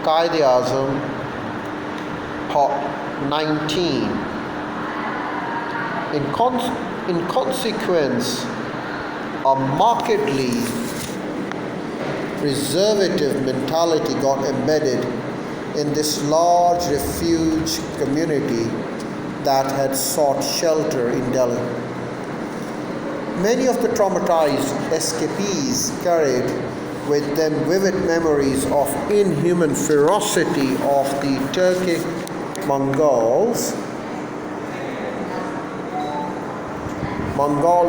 Quaid Azam, Part 19. In consequence, a markedly reservative mentality got embedded in this large refuge community that had sought shelter in Delhi. Many of the traumatized escapees carried with them vivid memories of inhuman ferocity of the Turkic Mongol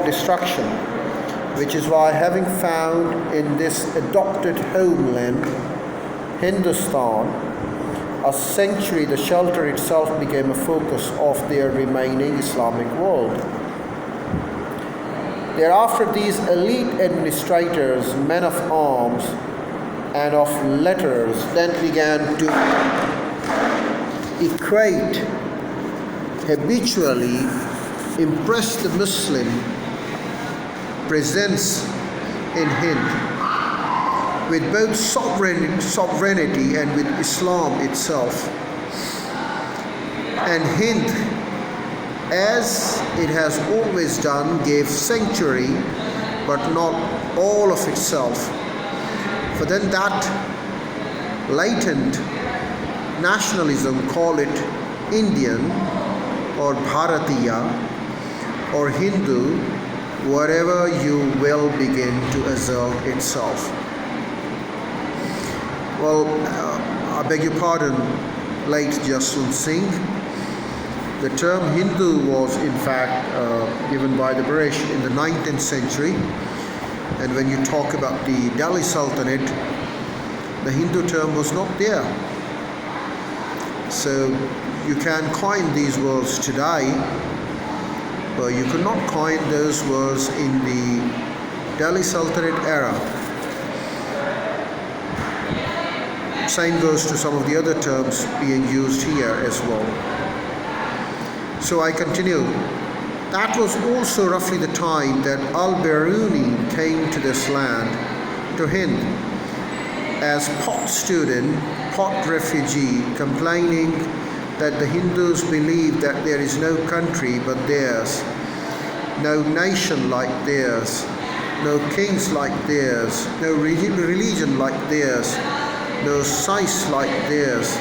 destruction, which is why, having found in this adopted homeland, Hindustan, a sanctuary, the shelter itself became a focus of their remaining Islamic world. Thereafter, these elite administrators, men of arms and of letters, then began to equate, habitually impress the Muslim presence in Hind with both sovereignty and with Islam itself. And Hind, as it has always done, gave sanctuary, but not all of itself. For then that latent nationalism, call it Indian or Bharatiya or Hindu, whatever you will, begin to assert itself. Well, I beg your pardon, late Jaswant Singh. The term Hindu was in fact given by the British in the 19th century, and when you talk about the Delhi Sultanate, the Hindu term was not there. So you can coin these words today, but you could not coin those words in the Delhi Sultanate era. Same goes to some of the other terms being used here as well. So I continue. That was also roughly the time that Al-Biruni came to this land, to Hind, as pot student, pot refugee, complaining that the Hindus believe that there is no country but theirs, no nation like theirs, no kings like theirs, no religion like theirs, no science like theirs.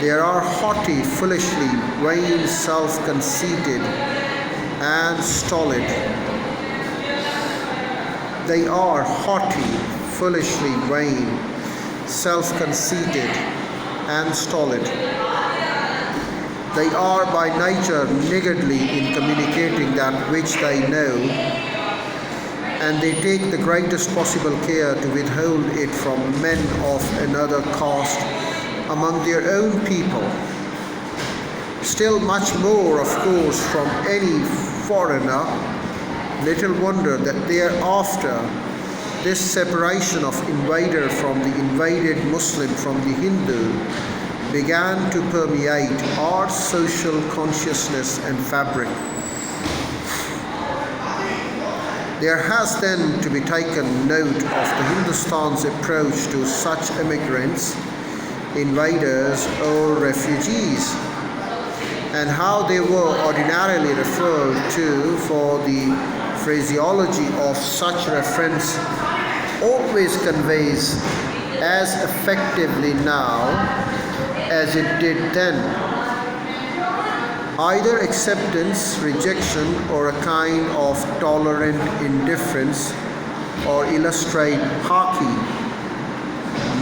They are haughty, foolishly vain, self-conceited, and stolid. They are haughty, foolishly vain, self-conceited, and stolid. They are by nature niggardly in communicating that which they know, and they take the greatest possible care to withhold it from men of another caste among their own people. Still much more, of course, from any foreigner. Little wonder that thereafter this separation of invader from the invaded Muslim from the Hindu began to permeate our social consciousness and fabric. There has then to be taken note of the Hindustan's approach to such immigrants, invaders or refugees, and how they were ordinarily referred to, for the phraseology of such reference always conveys as effectively now as it did then either acceptance, rejection, or a kind of tolerant indifference, or illustrate haki,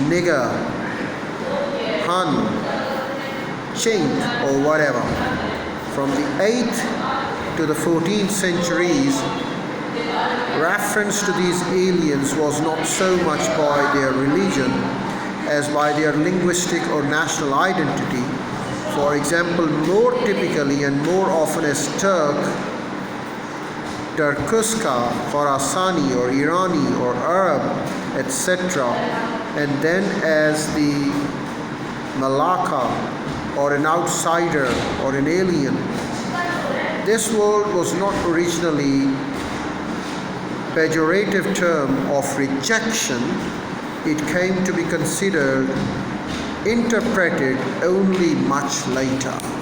nigger, Hun, Chink, or whatever. From the 8th to the 14th centuries, reference to these aliens was not so much by their religion as by their linguistic or national identity. For example, more typically and more often as Turk, Turkuska, Khorasani, or Irani, or Arab, etc., and then as the Malaka, or an outsider, or an alien. This word was not originally pejorative term of rejection. It came to be considered interpreted only much later.